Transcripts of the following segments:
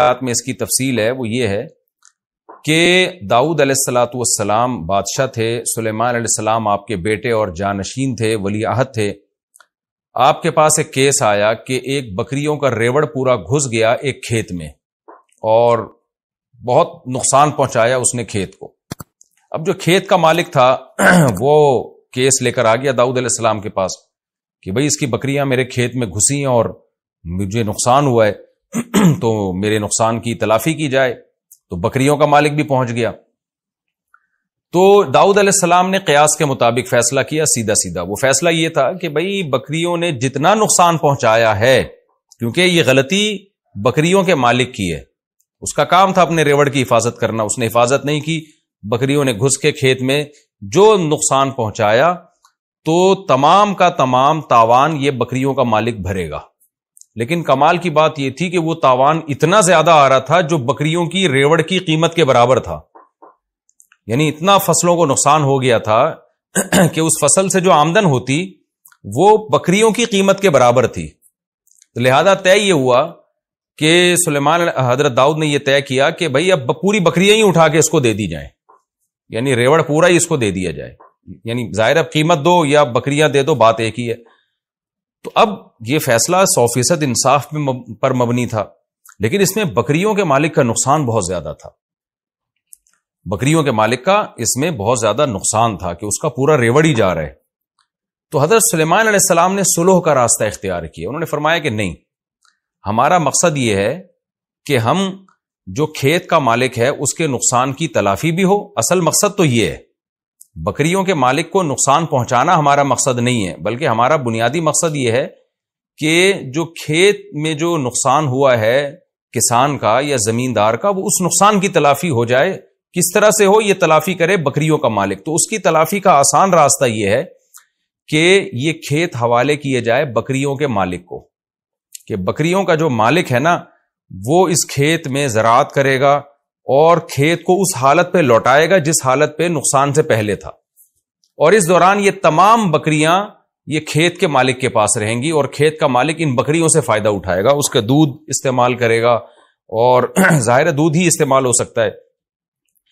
روایات میں اس کی تفصیل ہے وہ یہ ہے کہ داؤد علیہ الصلاۃ والسلام بادشاہ تھے، سلیمان علیہ السلام آپ کے بیٹے اور جانشین تھے، ولی عہد تھے. آپ کے پاس ایک کیس آیا کہ ایک بکریوں کا ریوڑ پورا گھس گیا ایک کھیت میں اور بہت نقصان پہنچایا اس نے کھیت کو. اب جو کھیت کا مالک تھا وہ کیس لے کر آ گیا داؤد علیہ السلام کے پاس کہ بھئی اس کی بکریاں میرے کھیت میں گھسی ہیں اور مجھے نقصان ہوا ہے تو میرے نقصان کی تلافی کی جائے. تو بکریوں کا مالک بھی پہنچ گیا. تو داؤد علیہ السلام نے قیاس کے مطابق فیصلہ کیا سیدھا سیدھا. وہ فیصلہ یہ تھا کہ بھئی بکریوں نے جتنا نقصان پہنچایا ہے، کیونکہ یہ غلطی بکریوں کے مالک کی ہے، اس کا کام تھا اپنے ریوڑ کی حفاظت کرنا، اس نے حفاظت نہیں کی، بکریوں نے گھس کے کھیت میں جو نقصان پہنچایا تو تمام کا تمام تاوان یہ بکریوں کا مالک بھرے گا. لیکن کمال کی بات یہ تھی کہ وہ تاوان اتنا زیادہ آ رہا تھا جو بکریوں کی ریوڑ کی قیمت کے برابر تھا. یعنی اتنا فصلوں کو نقصان ہو گیا تھا کہ اس فصل سے جو آمدن ہوتی وہ بکریوں کی قیمت کے برابر تھی. تو لہذا طے یہ ہوا کہ سلیمان حضرت داؤد نے یہ طے کیا کہ بھئی اب پوری بکریاں ہی اٹھا کے اس کو دے دی جائیں، یعنی ریوڑ پورا ہی اس کو دے دیا جائے. یعنی ظاہر اب قیمت دو یا بکریاں دے دو، بات ایک ہی ہے. تو اب یہ فیصلہ 100% انصاف پر مبنی تھا، لیکن اس میں بکریوں کے مالک کا نقصان بہت زیادہ تھا. بکریوں کے مالک کا اس میں بہت زیادہ نقصان تھا کہ اس کا پورا ریوڑ ہی جا رہا ہے. تو حضرت سلیمان علیہ السلام نے صلح کا راستہ اختیار کیا. انہوں نے فرمایا کہ نہیں، ہمارا مقصد یہ ہے کہ ہم جو کھیت کا مالک ہے اس کے نقصان کی تلافی بھی ہو. اصل مقصد تو یہ ہے، بکریوں کے مالک کو نقصان پہنچانا ہمارا مقصد نہیں ہے، بلکہ ہمارا بنیادی مقصد یہ ہے کہ جو کھیت میں جو نقصان ہوا ہے کسان کا یا زمیندار کا، وہ اس نقصان کی تلافی ہو جائے. کس طرح سے ہو، یہ تلافی کرے بکریوں کا مالک. تو اس کی تلافی کا آسان راستہ یہ ہے کہ یہ کھیت حوالے کیے جائے بکریوں کے مالک کو، کہ بکریوں کا جو مالک ہے نا وہ اس کھیت میں زراعت کرے گا اور کھیت کو اس حالت پہ لوٹائے گا جس حالت پہ نقصان سے پہلے تھا. اور اس دوران یہ تمام بکریاں یہ کھیت کے مالک کے پاس رہیں گی اور کھیت کا مالک ان بکریوں سے فائدہ اٹھائے گا، اس کا دودھ استعمال کرے گا اور ظاہر دودھ ہی استعمال ہو سکتا ہے.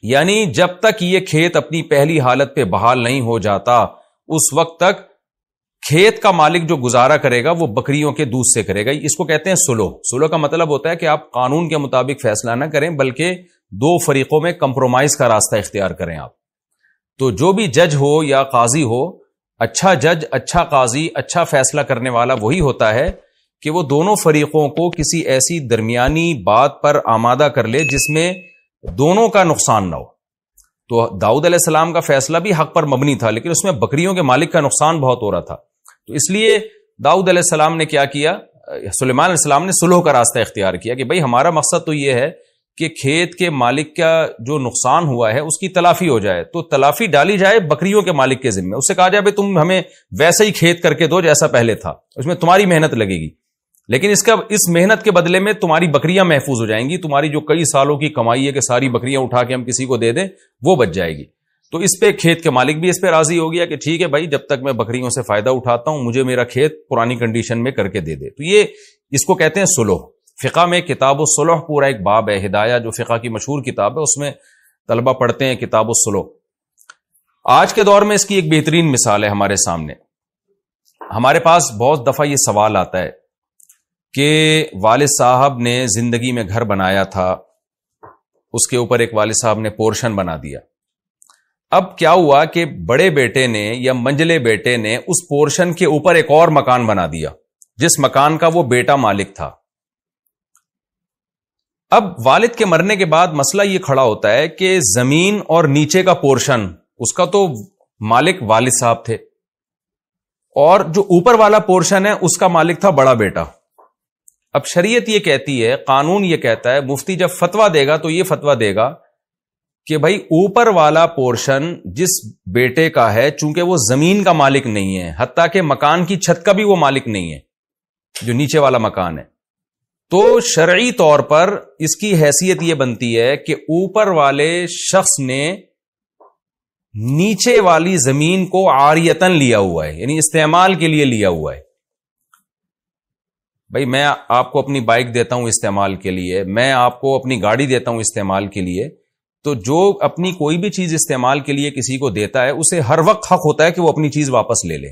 یعنی جب تک یہ کھیت اپنی پہلی حالت پہ بحال نہیں ہو جاتا اس وقت تک کھیت کا مالک جو گزارا کرے گا وہ بکریوں کے دودھ سے کرے گا. اس کو کہتے ہیں صلح. صلح کا مطلب ہوتا ہے کہ آپ قانون کے مطابق فیصلہ نہ کریں بلکہ دو فریقوں میں کمپرومائز کا راستہ اختیار کریں آپ. تو جو بھی جج ہو یا قاضی ہو، اچھا جج، اچھا قاضی، اچھا فیصلہ کرنے والا وہی ہوتا ہے کہ وہ دونوں فریقوں کو کسی ایسی درمیانی بات پر آمادہ کر لے جس میں دونوں کا نقصان نہ ہو. تو داؤد علیہ السلام کا فیصلہ بھی حق پر مبنی تھا، لیکن اس میں بکریوں کے مالک کا نقصان بہت ہو رہا تھا. تو اس لیے داؤد علیہ السلام نے کیا کیا، سلیمان علیہ السلام نے صلح کا راستہ اختیار کیا کہ بھئی ہمارا مقصد تو یہ ہے کہ کھیت کے مالک کا جو نقصان ہوا ہے اس کی تلافی ہو جائے. تو تلافی ڈالی جائے بکریوں کے مالک کے ذمہ. اس سے کہا جائے بھئی تم ہمیں ویسا ہی کھیت کر کے دو جیسا پہلے تھا، اس میں تمہاری محنت لگے گی، لیکن اس محنت کے بدلے میں تمہاری بکریاں محفوظ ہو جائیں گی. تمہاری جو کئی سالوں کی کمائی ہے کہ ساری بکریاں اٹھا کے ہم کسی کو دے دیں وہ بچ جائے گی. تو اس پہ کھیت کے مالک بھی اس پہ راضی ہو گیا کہ ٹھیک ہے بھائی، جب تک میں بکریوں سے فائدہ اٹھاتا ہوں مجھے میرا کھیت پرانی کنڈیشن میں کر کے دے دے. تو یہ اس کو کہتے ہیں صلح. فقہ میں کتاب الصلح پورا ایک باب ہے، ہدایہ جو فقہ کی مشہور کتاب ہے، اس میں طلبہ پڑھتے ہیں کتاب الصلح. آج کے دور میں اس کی ایک بہترین مثال ہے ہمارے سامنے. ہمارے پاس بہت دفعہ یہ سوال آتا ہے کہ والد صاحب نے زندگی میں گھر بنایا تھا، اس کے اوپر ایک والد صاحب نے پورشن بنا دیا. اب کیا ہوا کہ بڑے بیٹے نے یا منجلے بیٹے نے اس پورشن کے اوپر ایک اور مکان بنا دیا جس مکان کا وہ بیٹا مالک تھا. اب والد کے مرنے کے بعد مسئلہ یہ کھڑا ہوتا ہے کہ زمین اور نیچے کا پورشن اس کا تو مالک والد صاحب تھے، اور جو اوپر والا پورشن ہے اس کا مالک تھا بڑا بیٹا. اب شریعت یہ کہتی ہے، قانون یہ کہتا ہے، مفتی جب فتویٰ دے گا تو یہ فتویٰ دے گا کہ بھائی اوپر والا پورشن جس بیٹے کا ہے، چونکہ وہ زمین کا مالک نہیں ہے، حتیٰ کہ مکان کی چھت کا بھی وہ مالک نہیں ہے جو نیچے والا مکان ہے، تو شرعی طور پر اس کی حیثیت یہ بنتی ہے کہ اوپر والے شخص نے نیچے والی زمین کو عاریتن لیا ہوا ہے، یعنی استعمال کے لیے لیا ہوا ہے. بھائی میں آپ کو اپنی بائک دیتا ہوں استعمال کے لیے، میں آپ کو اپنی گاڑی دیتا ہوں استعمال کے لیے، تو جو اپنی کوئی بھی چیز استعمال کے لیے کسی کو دیتا ہے اسے ہر وقت حق ہوتا ہے کہ وہ اپنی چیز واپس لے لے،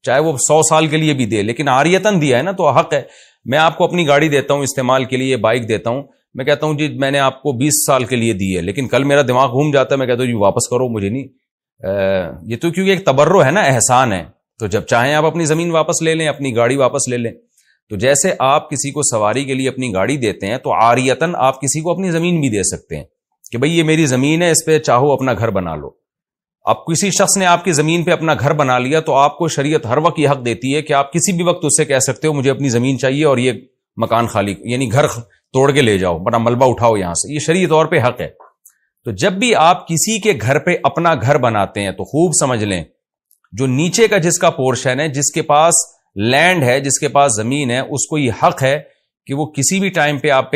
چاہے وہ 100 سال کے لیے بھی دے، لیکن عاریتاً دیا ہے نا تو حق ہے۔ میں آپ کو اپنی گاڑی دیتا ہوں استعمال کے لیے، بائک دیتا ہوں، میں کہتا ہوں جی میں نے آپ کو 20 سال کے لیے دی ہے، لیکن کل میرا دماغ گھوم جاتا ہے، میں کہتا ہوں جی واپس کرو، مجھے نہیں یہ تو کیونکہ ایک تبرع ہے نا، احسان ہے، تو جب چاہیں آپ اپنی زمین واپس لے لیں، اپنی گاڑی واپس لے لیں۔ تو جیسے آپ کسی کو سواری کے لیے اپنی گاڑی دیتے ہیں تو عاریتاً آپ کسی کو اپنی زمین بھی دے سکتے ہیں کہ بھئی یہ میری زمین ہے، اس پہ چاہو اپنا گھر بنا لو۔ اب کسی شخص نے آپ کی زمین پہ اپنا گھر بنا لیا تو آپ کو شریعت ہر وقت یہ حق دیتی ہے کہ آپ کسی بھی وقت اس سے کہہ سکتے ہو مجھے اپنی زمین چاہیے اور یہ مکان خالی، یعنی گھر توڑ کے لے جاؤ، بڑا ملبہ اٹھاؤ یہاں سے، یہ شرعی طور پہ حق ہے۔ تو جب بھی آپ کسی کے گھر پہ اپنا گھر بناتے ہیں تو خوب سمجھ لیں، جو نیچے کا جس کا پورشن ہے، جس کے پاس لینڈ ہے، جس کے پاس زمین ہے، اس کو یہ حق ہے کہ وہ کسی بھی ٹائم پہ آپ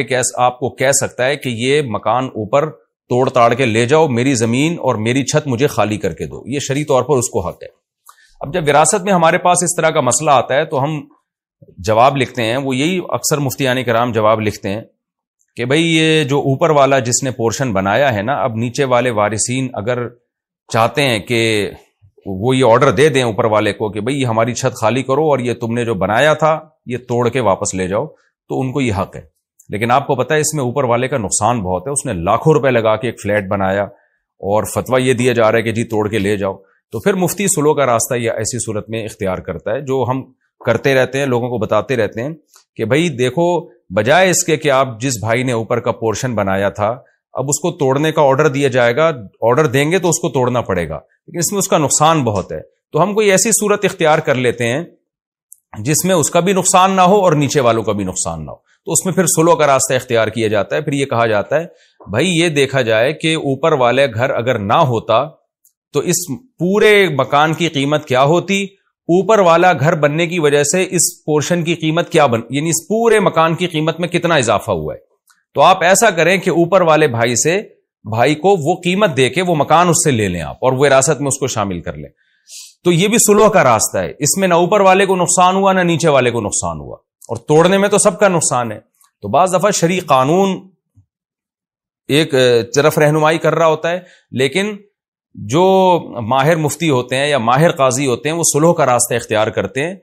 کو کہہ سکتا ہے کہ یہ مکان اوپر توڑ تاڑ کے لے جاؤ، میری زمین اور میری چھت مجھے خالی کر کے دو، یہ شرعی طور پر اس کو حق ہے۔ اب جب وراثت میں ہمارے پاس اس طرح کا مسئلہ آتا ہے تو ہم جواب لکھتے ہیں، وہ یہی اکثر مفتیان کرام جواب لکھتے ہیں کہ بھئی یہ جو اوپر والا جس نے پورشن بنایا ہے نا، اب نیچے والے وارثین اگر چاہتے ہیں کہ وہ یہ آرڈر دے دیں اوپر والے کو کہ بھئی یہ ہماری چھت خالی کرو اور یہ تم نے جو بنایا تھا یہ توڑ کے واپس لے جاؤ، تو ان کو یہ حق ہے۔ لیکن آپ کو پتہ ہے اس میں اوپر والے کا نقصان بہت ہے، اس نے لاکھوں روپے لگا کے ایک فلیٹ بنایا اور فتویٰ یہ دیا جا رہا ہے کہ جی توڑ کے لے جاؤ، تو پھر مفتی صلح کا راستہ یہ ایسی صورت میں اختیار کرتا ہے، جو ہم کرتے رہتے ہیں، لوگوں کو بتاتے رہتے ہیں کہ بھئی دیکھو، بجائے اس کے کہ آپ جس بھائی نے اوپر کا پورشن بنایا تھا اب اس کو توڑنے کا آرڈر دیا جائے گا، آرڈر دیں گے تو اس کو توڑنا پڑے گا، لیکن اس میں اس کا نقصان بہت ہے، تو ہم کوئی ایسی صورت اختیار کر لیتے ہیں جس میں اس کا بھی نقصان نہ ہو اور نیچے والوں کا بھی نقصان نہ ہو، تو اس میں پھر صلح کا راستہ اختیار کیا جاتا ہے۔ پھر یہ کہا جاتا ہے بھائی یہ دیکھا جائے کہ اوپر والے گھر اگر نہ ہوتا تو اس پورے مکان کی قیمت کیا ہوتی، اوپر والا گھر بننے کی وجہ سے اس پورشن کی قیمت کیا یعنی اس پورے مکان کی قیمت میں کتنا اضافہ ہوا ہے۔ تو آپ ایسا کریں کہ اوپر والے بھائی کو وہ قیمت دے کے وہ مکان اس سے لے لیں آپ، اور وہ وراثت میں اس کو شامل کر لیں، تو یہ بھی صلح کا راستہ ہے، اس میں نہ اوپر والے کو نقصان ہوا نہ نیچے والے کو نقصان ہوا، اور توڑنے میں تو سب کا نقصان ہے۔ تو بعض دفعہ شرعی قانون ایک طرف رہنمائی کر رہا ہوتا ہے، لیکن جو ماہر مفتی ہوتے ہیں یا ماہر قاضی ہوتے ہیں وہ صلح کا راستہ اختیار کرتے ہیں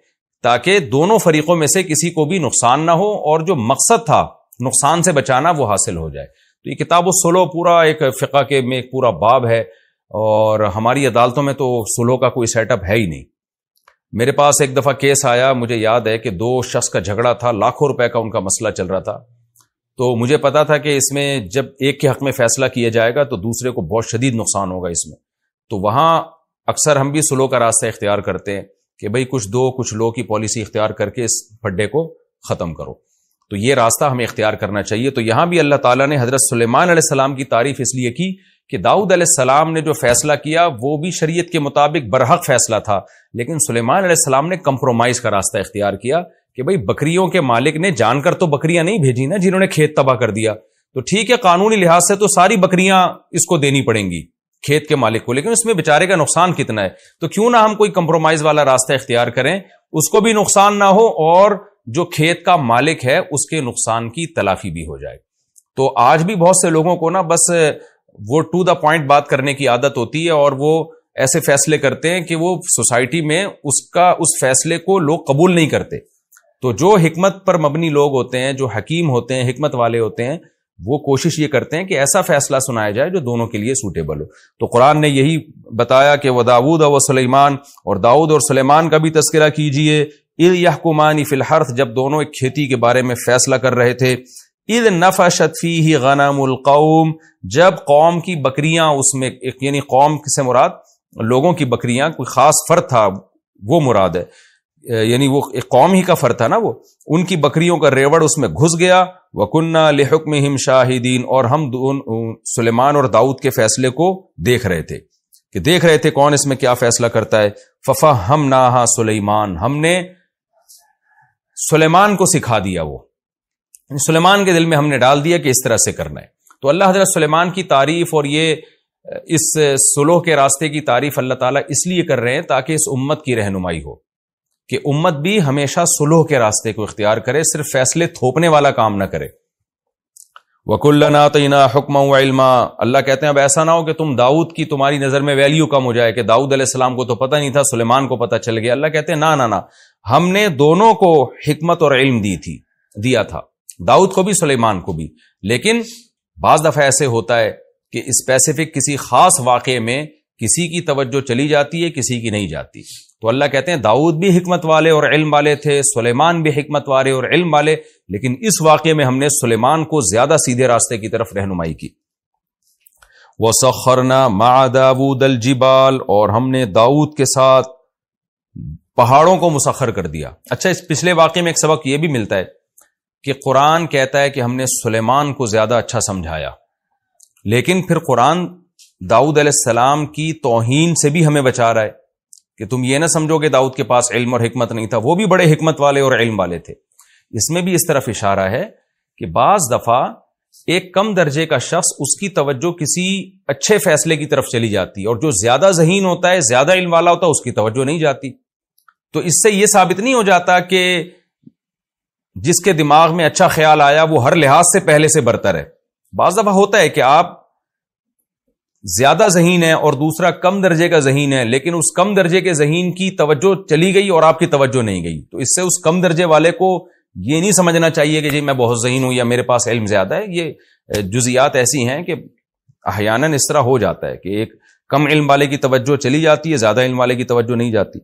تاکہ دونوں فریقوں میں سے کسی کو بھی نقصان نہ ہو اور جو مقصد تھا نقصان سے بچانا وہ حاصل ہو جائے۔ تو یہ کتاب الصلح پورا ایک فقہ کے میں ایک پورا باب ہے، اور ہماری عدالتوں میں تو صلح کا کوئی سیٹ اپ ہے ہی نہیں۔ میرے پاس ایک دفعہ کیس آیا، مجھے یاد ہے کہ 2 شخص کا جھگڑا تھا، لاکھوں روپے کا ان کا مسئلہ چل رہا تھا، تو مجھے پتا تھا کہ اس میں جب ایک کے حق میں فیصلہ کیا جائے گا تو دوسرے کو بہت شدید نقصان ہوگا اس میں، تو وہاں اکثر ہم بھی صلح کا راستہ اختیار کرتے ہیں کہ بھئی کچھ دو کچھ لو کی پالیسی اختیار کر کے اس پھڈے کو ختم کرو، تو یہ راستہ ہمیں اختیار کرنا چاہیے۔ تو یہاں بھی اللہ تعالیٰ نے حضرت سلیمان علیہ السلام کی تعریف اس لیے کی کہ داؤد علیہ السلام نے جو فیصلہ کیا وہ بھی شریعت کے مطابق برحق فیصلہ تھا، لیکن سلیمان علیہ السلام نے کمپرومائز کا راستہ اختیار کیا کہ بھئی بکریوں کے مالک نے جان کر تو بکریاں نہیں بھیجی نا جنہوں نے کھیت تباہ کر دیا، تو ٹھیک ہے قانونی لحاظ سے تو ساری بکریاں اس کو دینی پڑیں گی کھیت کے مالک کو، لیکن اس میں بیچارے کا نقصان کتنا ہے، تو کیوں نہ ہم کوئی کمپرومائز والا راستہ اختیار کریں، اس کو بھی نقصان نہ ہو اور جو کھیت کا مالک ہے اس کے نقصان کی تلافی بھی ہو جائے۔ تو آج بھی بہت سے لوگوں کو نا بس وہ ٹو دا پوائنٹ بات کرنے کی عادت ہوتی ہے، اور وہ ایسے فیصلے کرتے ہیں کہ وہ سوسائٹی میں اس فیصلے کو لوگ قبول نہیں کرتے۔ تو جو حکمت پر مبنی لوگ ہوتے ہیں، جو حکیم ہوتے ہیں، حکمت والے ہوتے ہیں، وہ کوشش یہ کرتے ہیں کہ ایسا فیصلہ سنایا جائے جو دونوں کے لیے سوٹیبل ہو۔ تو قرآن نے یہی بتایا کہ وَدَاوُودَ وَسُلَیمان، اور داؤد اور سلیمان کا بھی تذکرہ کیجئے، اِذْ يَحْكُمَانِ فِي الْحَرْثِ، جب دونوں ایک کھیتی کے بارے میں فیصلہ کر رہے تھے، اِذْ نَفَشَتْ فِيهِ غَنَمُ الْقَوْمِ، جب قوم کی بکریاں اس میں، یعنی قوم سے مراد لوگوں کی بکریاں، کوئی خاص فرد تھا وہ مراد ہے، یعنی وہ ایک قوم ہی کا فرد تھا نا، وہ ان کی بکریوں کا ریوڑ اس میں گھس گیا، وَكُنَّا لِحُكْمِهِمْ شَاهِدِينَ، اور ہم سلیمان اور داؤد کے فیصلے کو دیکھ رہے تھے کون اس میں کیا فیصلہ کرتا ہے۔ فَفَهَّمْنَاهَا سُلَیمان، ہم نے سلیمان کو سکھا دیا، وہ سلیمان کے دل میں ہم نے ڈال دیا کہ اس طرح سے کرنا ہے۔ تو اللہ حضرت سلیمان کی تعریف اور یہ اس صلح کے راستے کی تعریف اللہ تعالیٰ اس لیے کر رہے ہیں تاکہ اس امت کی رہنمائی ہو کہ امت بھی ہمیشہ صلح کے راستے کو اختیار کرے، صرف فیصلے تھوپنے والا کام نہ کرے۔ وَكُلًّا آتَيْنَا حُكْمًا وَعِلْمًا، اللہ کہتے ہیں اب ایسا نہ ہو کہ تم داؤد کی تمہاری نظر میں ویلیو کم ہو جائے کہ داؤد علیہ السلام کو تو پتہ نہیں تھا، سلیمان کو پتہ چل گیا۔ اللہ کہتے ہیں نہ، ہم نے دونوں کو حکمت اور علم دیا تھا، داؤد کو بھی سلیمان کو بھی، لیکن بعض دفعہ ایسے ہوتا ہے کہ اسپیسیفک کسی خاص واقعے میں کسی کی توجہ چلی جاتی ہے، کسی کی نہیں جاتی۔ تو اللہ کہتے ہیں داؤد بھی حکمت والے اور علم والے تھے، سلیمان بھی حکمت والے اور علم والے، لیکن اس واقعے میں ہم نے سلیمان کو زیادہ سیدھے راستے کی طرف رہنمائی کی۔ وَسَخَّرْنَا مَعَ دَاوُودَ الْجِبَالَ، اور ہم نے داؤد کے ساتھ پہاڑوں کو مسخر کر دیا۔ اچھا، اس پچھلے واقعے میں ایک سبق یہ بھی ملتا ہے کہ قرآن کہتا ہے کہ ہم نے سلیمان کو زیادہ اچھا سمجھایا، لیکن پھر قرآن داؤد علیہ السلام کی توہین سے بھی ہمیں بچا رہا ہے کہ تم یہ نہ سمجھو کہ داؤد کے پاس علم اور حکمت نہیں تھا، وہ بھی بڑے حکمت والے اور علم والے تھے۔ اس میں بھی اس طرف اشارہ ہے کہ بعض دفعہ ایک کم درجے کا شخص، اس کی توجہ کسی اچھے فیصلے کی طرف چلی جاتی ہے، اور جو زیادہ ذہین ہوتا ہے، زیادہ علم والا ہوتا ہے، اس کی توجہ نہیں جاتی۔ تو اس سے یہ ثابت نہیں ہو جاتا کہ جس کے دماغ میں اچھا خیال آیا وہ ہر لحاظ سے پہلے سے برتر ہے۔ بعض دفعہ ہوتا ہے کہ آپ زیادہ ذہین ہے اور دوسرا کم درجے کا ذہین ہے، لیکن اس کم درجے کے ذہین کی توجہ چلی گئی اور آپ کی توجہ نہیں گئی، تو اس سے اس کم درجے والے کو یہ نہیں سمجھنا چاہیے کہ جی میں بہت ذہین ہوں یا میرے پاس علم زیادہ ہے۔ یہ جزیات ایسی ہیں کہ احیاناً اس طرح ہو جاتا ہے کہ ایک کم علم والے کی توجہ چلی جاتی ہے، زیادہ علم والے کی توجہ نہیں جاتی۔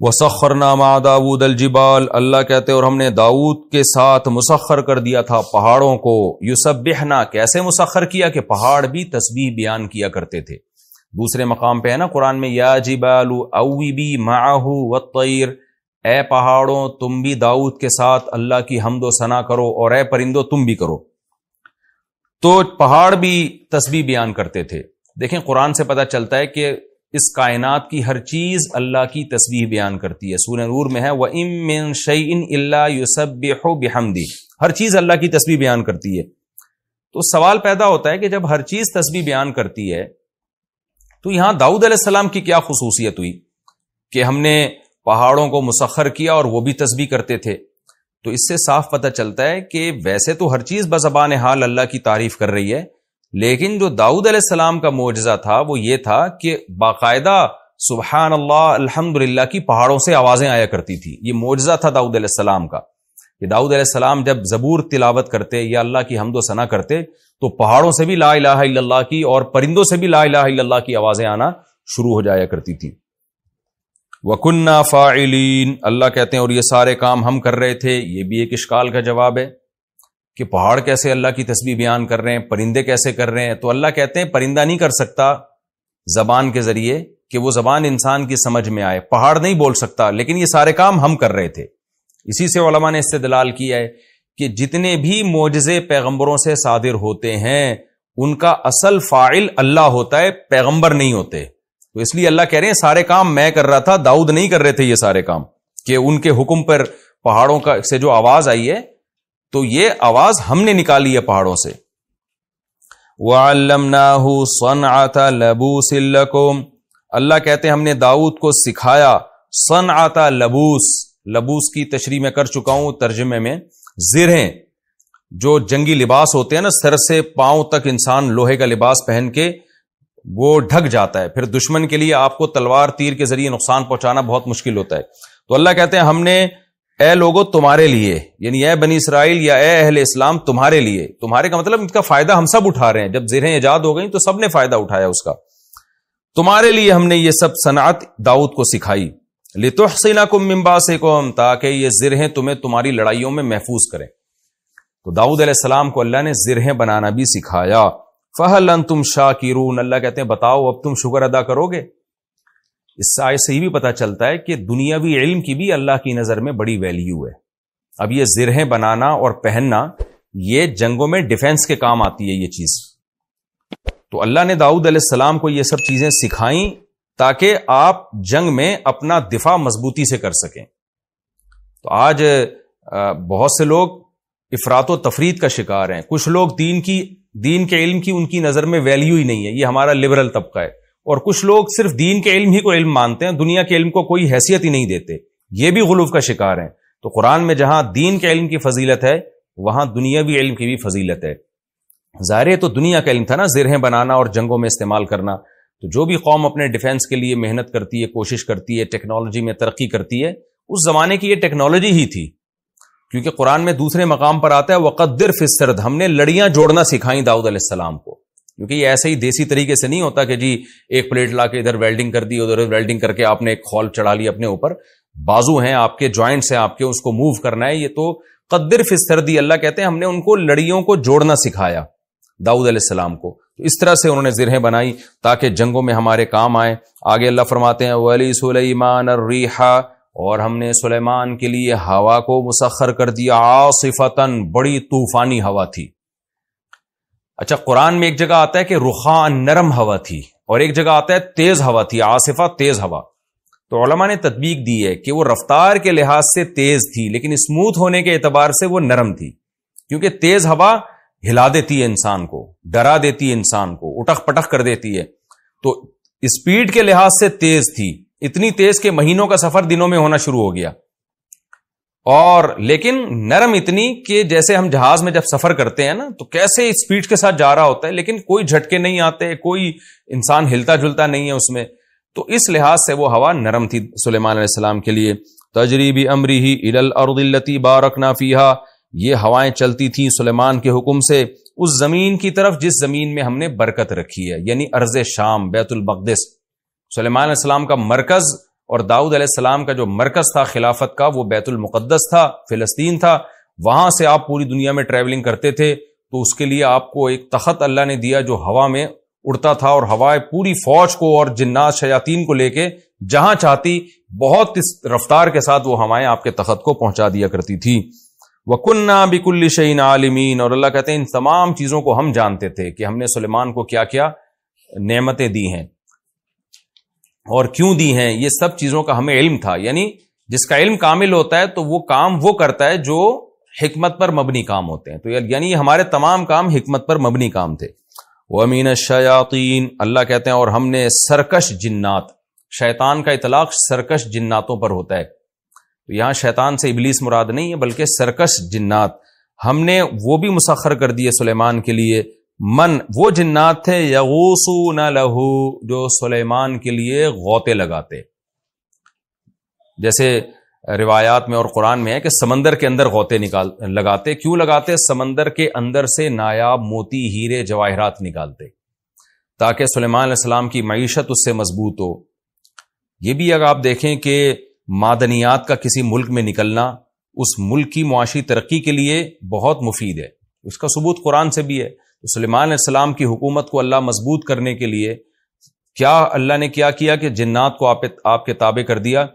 وَسَخَّرْنَا مَعَ دَاوُودَ الْجِبَالَ، اللہ کہتے ہیں اور ہم نے داؤد کے ساتھ مسخر کر دیا تھا پہاڑوں کو۔ یسبحنا، کیسے مسخر کیا کہ پہاڑ بھی تسبیح بیان کیا کرتے تھے۔ دوسرے مقام پہ ہے نا قرآن میں، یا جبال اوبی معہ والطیر، اے پہاڑوں تم بھی داؤد کے ساتھ اللہ کی حمد و ثنا کرو، اور اے پرندوں تم بھی کرو۔ تو پہاڑ بھی تسبیح بیان کرتے تھے۔ دیکھیں قرآن سے پتہ چلتا ہے کہ اس کائنات کی ہر چیز اللہ کی تسبیح بیان کرتی ہے۔ سورہ نور میں ہے وَإِن مِّن شَيْءٍ إِلَّا يُسَبِّحُ بِحَمْدِهِ، ہر چیز اللہ کی تسبیح بیان کرتی ہے۔ تو سوال پیدا ہوتا ہے کہ جب ہر چیز تسبیح بیان کرتی ہے تو یہاں داؤد علیہ السلام کی کیا خصوصیت ہوئی کہ ہم نے پہاڑوں کو مسخر کیا اور وہ بھی تسبیح کرتے تھے؟ تو اس سے صاف پتہ چلتا ہے کہ ویسے تو ہر چیز بزبان حال اللہ کی تعریف کر رہی ہے، لیکن جو داؤد علیہ السلام کا معجزہ تھا وہ یہ تھا کہ باقاعدہ سبحان اللہ الحمدللہ کی پہاڑوں سے آوازیں آیا کرتی تھی۔ یہ معجزہ تھا داؤد علیہ السلام کا کہ داؤد علیہ السلام جب زبور تلاوت کرتے یا اللہ کی حمد و ثنا کرتے تو پہاڑوں سے بھی لا الہ الا اللہ کی اور پرندوں سے بھی لا الہ الا اللہ کی آوازیں آنا شروع ہو جایا کرتی تھی۔ وَكُنَّا فَاعِلِينَ، اللہ کہتے ہیں اور یہ سارے کام ہم کر رہے تھے۔ یہ بھی ایک اشکال کا جواب ہے کہ پہاڑ کیسے اللہ کی تسبیح بیان کر رہے ہیں، پرندے کیسے کر رہے ہیں؟ تو اللہ کہتے ہیں پرندہ نہیں کر سکتا زبان کے ذریعے کہ وہ زبان انسان کی سمجھ میں آئے، پہاڑ نہیں بول سکتا، لیکن یہ سارے کام ہم کر رہے تھے۔ اسی سے علماء نے استدلال کیا ہے کہ جتنے بھی معجزے پیغمبروں سے صادر ہوتے ہیں ان کا اصل فاعل اللہ ہوتا ہے، پیغمبر نہیں ہوتے۔ تو اس لیے اللہ کہہ رہے ہیں سارے کام میں کر رہا تھا، داؤد نہیں کر رہے تھے یہ سارے کام، کہ ان کے حکم پر پہاڑوں کا سے جو آواز آئی ہے تو یہ آواز ہم نے نکالی ہے پہاڑوں سے۔ وَعَلَّمْنَاهُ صَنْعَةَ لَبُوسٍ لَكُمْ، اللہ کہتے ہیں ہم نے داؤد کو سکھایا صنعۃ لبوس، لبوس کی تشریح میں کر چکا ہوں ترجمے میں، زرہیں جو جنگی لباس ہوتے ہیں نا، سر سے پاؤں تک انسان لوہے کا لباس پہن کے وہ ڈھک جاتا ہے، پھر دشمن کے لیے آپ کو تلوار تیر کے ذریعے نقصان پہنچانا بہت مشکل ہوتا ہے۔ تو اللہ کہتے ہیں ہم نے اے لوگوں تمہارے لیے، یعنی اے بنی اسرائیل یا اے اہل اسلام تمہارے لیے، تمہارے کا مطلب ان کا فائدہ ہم سب اٹھا رہے ہیں، جب زرہیں ایجاد ہو گئیں تو سب نے فائدہ اٹھایا اس کا، تمہارے لیے ہم نے یہ سب صنعت داؤد کو سکھائی، لِتُحْصِنَكُم مِّن بَأْسِكُم، تاکہ یہ زرہیں تمہیں تمہاری لڑائیوں میں محفوظ کریں۔ تو داؤد علیہ السلام کو اللہ نے زرہیں بنانا بھی سکھایا۔ فَهَلْ أَنْتُمْ شَاكِرُونَ، اللہ کہتے ہیں بتاؤ اب تم شکر ادا کرو گے؟ اس آیت سے یہ بھی پتا چلتا ہے کہ دنیاوی علم کی بھی اللہ کی نظر میں بڑی ویلیو ہے۔ اب یہ زرہیں بنانا اور پہننا یہ جنگوں میں ڈیفنس کے کام آتی ہے یہ چیز، تو اللہ نے داؤد علیہ السلام کو یہ سب چیزیں سکھائیں تاکہ آپ جنگ میں اپنا دفاع مضبوطی سے کر سکیں۔ تو آج بہت سے لوگ افراط و تفرید کا شکار ہیں، کچھ لوگ دین کے علم کی ان کی نظر میں ویلیو ہی نہیں ہے، یہ ہمارا لبرل طبقہ ہے، اور کچھ لوگ صرف دین کے علم ہی کو علم مانتے ہیں، دنیا کے علم کو کوئی حیثیت ہی نہیں دیتے، یہ بھی غلو کا شکار ہیں. تو قرآن میں جہاں دین کے علم کی فضیلت ہے وہاں دنیاوی علم کی بھی فضیلت ہے. ظاہر ہے تو دنیا کا علم تھا نا، زرہیں بنانا اور جنگوں میں استعمال کرنا. تو جو بھی قوم اپنے ڈیفنس کے لیے محنت کرتی ہے، کوشش کرتی ہے، ٹیکنالوجی میں ترقی کرتی ہے، اس زمانے کی یہ ٹیکنالوجی ہی تھی. کیونکہ قرآن میں دوسرے مقام پر آتا ہے وَقَدِّرْ فِي السَّرْدِ، ہم نے لڑیاں جوڑنا سکھائیں داؤد علیہ السلام کو. کیونکہ یہ ایسے ہی دیسی طریقے سے نہیں ہوتا کہ جی ایک پلیٹ لا کے ادھر ویلڈنگ کر دی، ادھر ویلڈنگ کر کے آپ نے ایک خول چڑھا لی اپنے اوپر. بازو ہیں آپ کے، جوائنٹس ہیں آپ کے، اس کو موو کرنا ہے. یہ تو قدر فی السرد، اللہ کہتے ہیں ہم نے ان کو لڑیوں کو جوڑنا سکھایا داؤد علیہ السلام کو. تو اس طرح سے انہوں نے زرہیں بنائی تاکہ جنگوں میں ہمارے کام آئیں. آگے اللہ فرماتے ہیں وَلِسُلَيْمَانَ الرِّيحَ، اور ہم نے سلیمان کے لیے ہوا کو مسخر کر دیا عاصفۃً، بڑی طوفانی ہوا تھی. اچھا قرآن میں ایک جگہ آتا ہے کہ رخاء، نرم ہوا تھی، اور ایک جگہ آتا ہے تیز ہوا تھی، عاصفہ تیز ہوا. تو علماء نے تطبیق دی ہے کہ وہ رفتار کے لحاظ سے تیز تھی لیکن اسموتھ ہونے کے اعتبار سے وہ نرم تھی. کیونکہ تیز ہوا ہلا دیتی ہے انسان کو، ڈرا دیتی ہے انسان کو، اٹک پٹک کر دیتی ہے. تو اسپیڈ کے لحاظ سے تیز تھی، اتنی تیز کہ مہینوں کا سفر دنوں میں ہونا شروع ہو گیا. اور لیکن نرم اتنی کہ جیسے ہم جہاز میں جب سفر کرتے ہیں نا تو کیسے اسپیڈ کے ساتھ جا رہا ہوتا ہے لیکن کوئی جھٹکے نہیں آتے، کوئی انسان ہلتا جلتا نہیں ہے اس میں. تو اس لحاظ سے وہ ہوا نرم تھی سلیمان علیہ السلام کے لیے. تجری بامرہ الی الارض التی بارکنا فیہا، یہ ہوائیں چلتی تھیں سلیمان کے حکم سے اس زمین کی طرف جس زمین میں ہم نے برکت رکھی ہے، یعنی ارض شام، بیت المقدس. سلیمان علیہ السلام کا مرکز اور داؤد علیہ السلام کا جو مرکز تھا خلافت کا وہ بیت المقدس تھا، فلسطین تھا. وہاں سے آپ پوری دنیا میں ٹریولنگ کرتے تھے تو اس کے لیے آپ کو ایک تخت اللہ نے دیا جو ہوا میں اڑتا تھا، اور ہوائیں پوری فوج کو اور جنات شیاطین کو لے کے جہاں چاہتی بہت اس رفتار کے ساتھ وہ ہوائیں آپ کے تخت کو پہنچا دیا کرتی تھی. وَكُنَّا بِكُلِّ شَيْءٍ عَالِمِينَ، اور اللہ کہتے ہیں ان تمام چیزوں کو ہم جانتے تھے کہ ہم نے سلیمان کو کیا کیا نعمتیں دی ہیں اور کیوں دی ہیں. یہ سب چیزوں کا ہمیں علم تھا. یعنی جس کا علم کامل ہوتا ہے تو وہ کام وہ کرتا ہے جو حکمت پر مبنی کام ہوتے ہیں. تو یعنی ہمارے تمام کام حکمت پر مبنی کام تھے. وَمِنَ الشَّيَاطِينَ، اللہ کہتے ہیں اور ہم نے سرکش جنات، شیطان کا اطلاق سرکش جناتوں پر ہوتا ہے. تو یہاں شیطان سے ابلیس مراد نہیں ہے بلکہ سرکش جنات ہم نے وہ بھی مسخر کر دیے سلیمان کے لیے. من، وہ جنات تھے یغوصون لہو، جو سلیمان کے لیے غوطے لگاتے. جیسے روایات میں اور قرآن میں ہے کہ سمندر کے اندر غوطے لگاتے. کیوں لگاتے؟ سمندر کے اندر سے نایاب موتی، ہیرے، جواہرات نکالتے تاکہ سلیمان علیہ السلام کی معیشت اس سے مضبوط ہو. یہ بھی اگر آپ دیکھیں کہ معدنیات کا کسی ملک میں نکلنا اس ملک کی معاشی ترقی کے لیے بہت مفید ہے. اس کا ثبوت قرآن سے بھی ہے. تو سلیمان علیہ السلام کی حکومت کو اللہ مضبوط کرنے کے لیے کیا اللہ نے کیا کہ جنات کو آپ کے تابع کر دیا.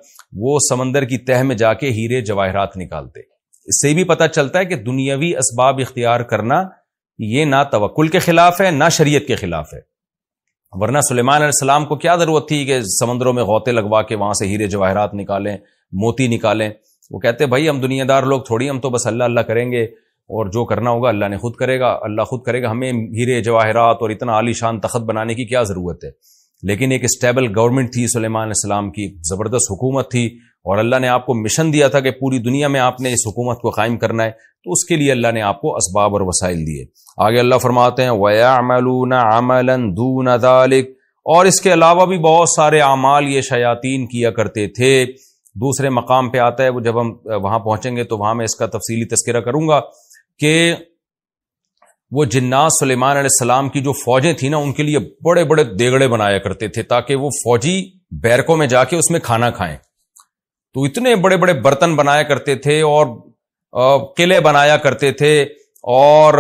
وہ سمندر کی تہ میں جا کے ہیرے جواہرات نکالتے. اس سے بھی پتہ چلتا ہے کہ دنیاوی اسباب اختیار کرنا یہ نہ توکل کے خلاف ہے نہ شریعت کے خلاف ہے. ورنہ سلیمان علیہ السلام کو کیا ضرورت تھی کہ سمندروں میں غوطے لگوا کے وہاں سے ہیرے جواہرات نکالیں، موتی نکالیں. وہ کہتے بھائی ہم دنیا دار لوگ تھوڑی، ہم تو بس اللہ اللہ کریں گے اور جو کرنا ہوگا اللہ نے خود کرے گا، اللہ خود کرے گا. ہمیں ہیرے جواہرات اور اتنا عالی شان تخت بنانے کی کیا ضرورت ہے. لیکن ایک اسٹیبل گورنمنٹ تھی سلیمان علیہ السلام کی، زبردست حکومت تھی، اور اللہ نے آپ کو مشن دیا تھا کہ پوری دنیا میں آپ نے اس حکومت کو قائم کرنا ہے. تو اس کے لیے اللہ نے آپ کو اسباب اور وسائل دیے. آگے اللہ فرماتے ہیں وَيَعْمَلُونَ عَمَلًا دُونَ ذَلِكَ، اور اس کے علاوہ بھی بہت سارے اعمال یہ شیاطین کیا کرتے تھے. دوسرے مقام پہ آتا ہے، وہ جب ہم وہاں پہنچیں گے تو وہاں میں اس کا تفصیلی تذکرہ کروں گا کہ وہ جنات سلیمان علیہ السلام کی جو فوجیں تھیں نا ان کے لیے بڑے بڑے دیگڑے بنایا کرتے تھے تاکہ وہ فوجی بیرکوں میں جا کے اس میں کھانا کھائیں. تو اتنے بڑے بڑے برتن بنایا کرتے تھے اور قلعے بنایا کرتے تھے، اور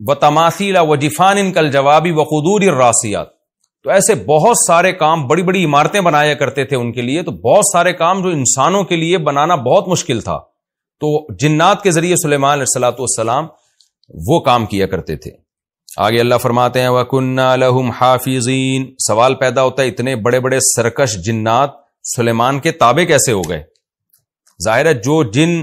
وتماثیل وجفان کالجواب وقدور الراسیات. تو ایسے بہت سارے کام، بڑی بڑی عمارتیں بنایا کرتے تھے ان کے لیے. تو بہت سارے کام جو انسانوں کے لیے بنانا بہت مشکل تھا تو جنات کے ذریعے سلیمان علیہ السلام وہ کام کیا کرتے تھے. آگے اللہ فرماتے ہیں وَكُنَّا لَهُمْ حَافِظِينَ. سوال پیدا ہوتا ہے اتنے بڑے بڑے سرکش جنات سلیمان کے تابع کیسے ہو گئے؟ ظاہر ہے جو جن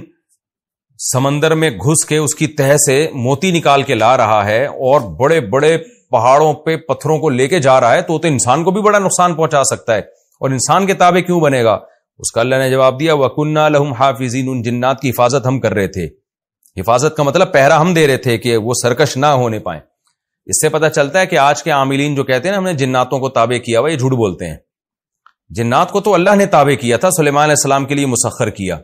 سمندر میں گھس کے اس کی تہ سے موتی نکال کے لا رہا ہے اور بڑے بڑے پہاڑوں پہ پتھروں کو لے کے جا رہا ہے تو انسان کو بھی بڑا نقصان پہنچا سکتا ہے، اور انسان کے تابع کیوں بنے گا؟ اس کا اللہ نے جواب دیا وَكُنَّا لَهُمْ حَافِظِينَ، ان جنات کی حفاظت ہم کر رہے تھے. حفاظت کا مطلب پہرا ہم دے رہے تھے کہ وہ سرکش نہ ہونے پائیں. اس سے پتہ چلتا ہے کہ آج کے عاملین جو کہتے ہیں نا ہم نے جناتوں کو تابع کیا ہوا، یہ جھوٹ بولتے ہیں. جنات کو تو اللہ نے تابع کیا تھا، سلیمان علیہ السلام کے لیے مسخر کیا.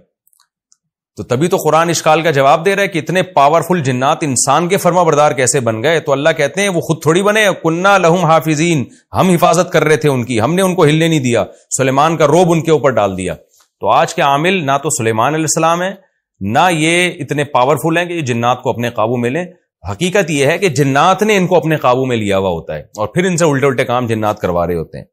تو تبھی تو قرآن اشکال کا جواب دے رہا ہے کہ اتنے پاورفل جنات انسان کے فرما بردار کیسے بن گئے. تو اللہ کہتے ہیں وہ خود تھوڑی بنے، کنا لہم حافظین، ہم حفاظت کر رہے تھے ان کی، ہم نے ان کو ہلنے نہیں دیا، سلیمان کا روب ان کے اوپر ڈال دیا. تو آج کے عامل نہ تو سلیمان علیہ السلام ہیں، نہ یہ اتنے پاورفل ہیں کہ یہ جنات کو اپنے قابو میں لیں. حقیقت یہ ہے کہ جنات نے ان کو اپنے قابو میں لیا ہوا ہوتا ہے اور پھر ان سے الٹے الٹے کام جنات کروا رہے ہوتے ہیں.